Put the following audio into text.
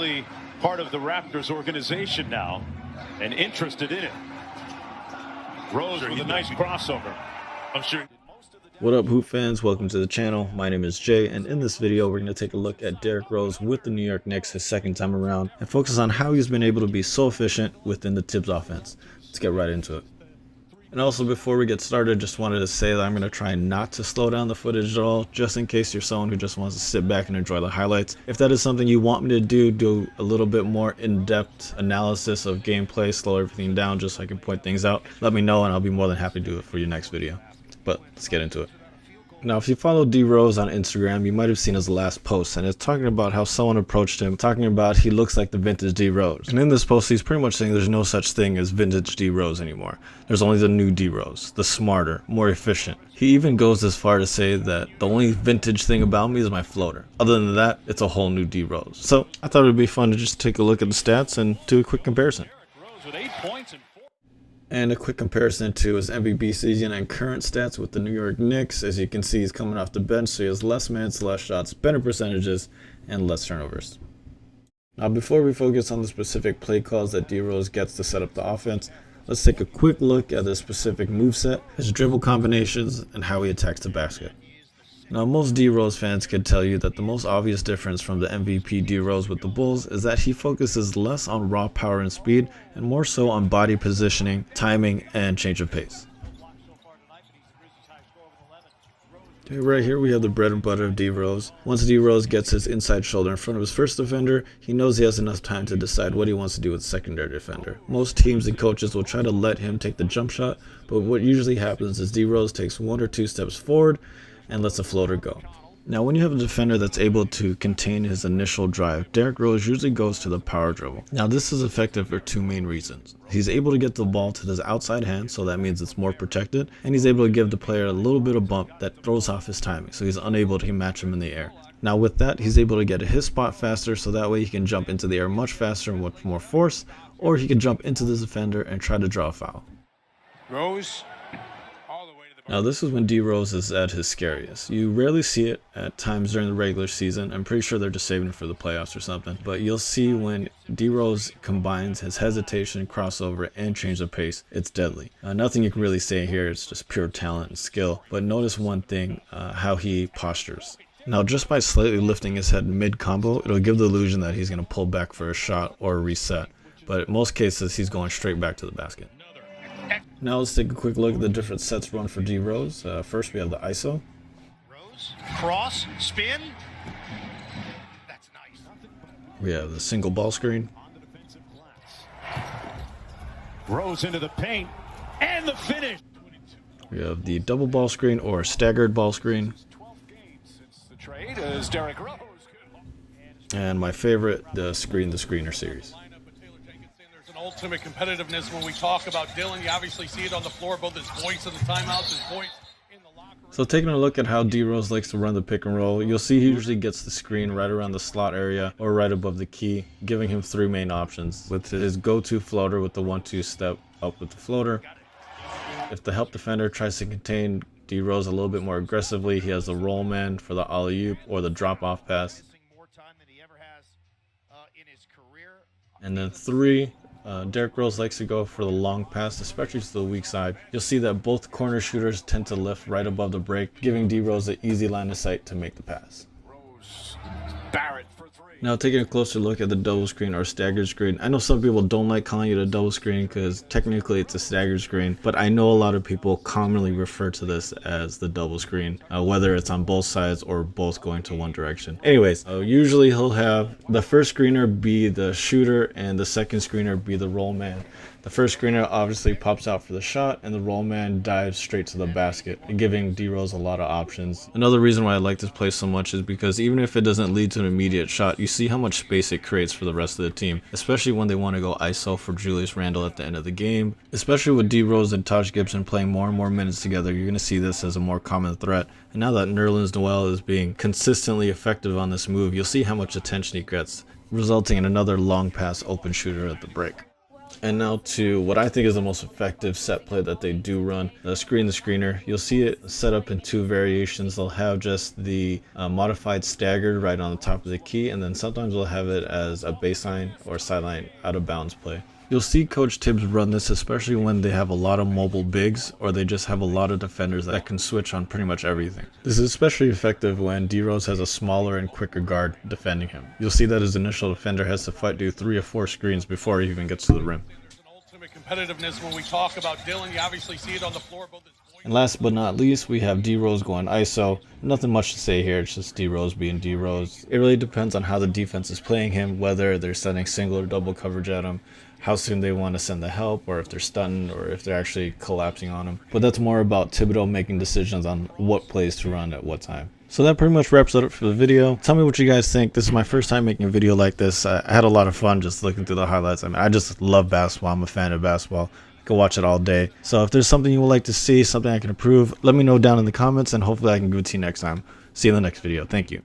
clearly part of the Raptors organization now and interested in it. Rose with a nice crossover. I'm sure. What up, Hoop fans? Welcome to the channel. My name is Jay, and in this video we're going to take a look at Derrick Rose with the New York Knicks his second time around and focus on how he's been able to be so efficient within the Tibbs offense. Let's get right into it. And also, before we get started, just wanted to say that I'm going to try not to slow down the footage at all, just in case you're someone who just wants to sit back and enjoy the highlights. If that is something you want me to do a little bit more in-depth analysis of gameplay, slow everything down just so I can point things out, let me know and I'll be more than happy to do it for your next video. But let's get into it. Now, if you follow D Rose on Instagram, you might have seen his last post, and it's talking about how someone approached him, talking about he looks like the vintage D Rose. And in this post, he's pretty much saying there's no such thing as vintage D Rose anymore. There's only the new D Rose, the smarter, more efficient. He even goes as far to say that the only vintage thing about me is my floater. Other than that, it's a whole new D Rose. So I thought it would be fun to just take a look at the stats and do a quick comparison. Rose with 8 points and 4. And a quick comparison to his MVP season and current stats with the New York Knicks. As you can see, he's coming off the bench, so he has less minutes, less shots, better percentages, and less turnovers. Now, before we focus on the specific play calls that D Rose gets to set up the offense, let's take a quick look at the specific moveset, his dribble combinations, and how he attacks the basket. Now, most D Rose fans could tell you that the most obvious difference from the MVP D Rose with the Bulls is that he focuses less on raw power and speed and more so on body positioning, timing, and change of pace. Okay, right here we have the bread and butter of D Rose. Once D Rose gets his inside shoulder in front of his first defender, he knows he has enough time to decide what he wants to do with the secondary defender. Most teams and coaches will try to let him take the jump shot, but what usually happens is D Rose takes 1 or 2 steps forward and lets the floater go. Now, when you have a defender that's able to contain his initial drive, Derrick Rose usually goes to the power dribble. Now, this is effective for 2 main reasons. He's able to get the ball to his outside hand, so that means it's more protected, and he's able to give the player a little bit of bump that throws off his timing, so he's unable to match him in the air. Now, with that, he's able to get to his spot faster, so that way he can jump into the air much faster and with more force, or he can jump into the defender and try to draw a foul. Rose. Now, this is when D Rose is at his scariest. You rarely see it at times during the regular season. I'm pretty sure they're just saving it for the playoffs or something. But you'll see when D Rose combines his hesitation, crossover, and change of pace, it's deadly. Nothing you can really say here. It's just pure talent and skill. But notice one thing, how he postures. Now, just by slightly lifting his head mid-combo, it'll give the illusion that he's going to pull back for a shot or a reset. But in most cases, he's going straight back to the basket. Now let's take a quick look at the different sets run for D Rose. First we have the ISO. Rose, cross, spin. That's nice. We have the single ball screen. Rose into the paint and the finish. We have the double ball screen or staggered ball screen. 12 games since the trade is Derrick Rose. And my favorite, the screener series. Ultimate competitiveness when we talk about Dylan. You obviously see it on the floor, both his voice in the timeouts, his voice in the locker room. So taking a look at how D Rose likes to run the pick and roll, you'll see he usually gets the screen right around the slot area or right above the key, giving him 3 main options. With his go-to floater with the 1-2 step up with the floater. If the help defender tries to contain D Rose a little bit more aggressively, he has the roll man for the alley-oop or the drop-off pass. And then 3, Derrick Rose likes to go for the long pass, especially to the weak side. You'll see that both corner shooters tend to lift right above the break, giving D Rose an easy line of sight to make the pass. Rose, Barrett for 3. Now taking a closer look at the double screen or staggered screen. I know some people don't like calling it a double screen because technically it's a staggered screen, but I know a lot of people commonly refer to this as the double screen, whether it's on both sides or both going to one direction. Anyways, usually he'll have the first screener be the shooter and the second screener be the roll man. The first screener obviously pops out for the shot, and the roll man dives straight to the basket, giving D Rose a lot of options. Another reason why I like this play so much is because even if it doesn't lead to an immediate shot, you see how much space it creates for the rest of the team, especially when they want to go ISO for Julius Randle at the end of the game. Especially with D Rose and Taj Gibson playing more and more minutes together, you're going to see this as a more common threat. And now that Nerlens Noel is being consistently effective on this move, you'll see how much attention he gets, resulting in another long pass open shooter at the break. And now to what I think is the most effective set play that they do run, the screen the screener. You'll see it set up in two variations. They'll have just the modified staggered right on the top of the key, and then sometimes they'll have it as a baseline or sideline out of bounds play. You'll see Coach Tibbs run this especially when they have a lot of mobile bigs or they just have a lot of defenders that can switch on pretty much everything. This is especially effective when D Rose has a smaller and quicker guard defending him. You'll see that his initial defender has to do 3 or 4 screens before he even gets to the rim. There's an ultimate competitiveness when we talk about Dillon. You obviously see it on the floor. Both his points. And last but not least, we have D Rose going ISO. Nothing much to say here, it's just D Rose being D Rose. It really depends on how the defense is playing him, whether they're sending single or double coverage at him, how soon they want to send the help, or if they're stunned, or if they're actually collapsing on him. But that's more about Thibodeau making decisions on what plays to run at what time. So that pretty much wraps it up for the video. Tell me what you guys think. This is my first time making a video like this. I had a lot of fun just looking through the highlights. I mean, I just love basketball. I'm a fan of basketball. I can watch it all day. So if there's something you would like to see, something I can improve, let me know down in the comments, and hopefully I can give it to you next time. See you in the next video. Thank you.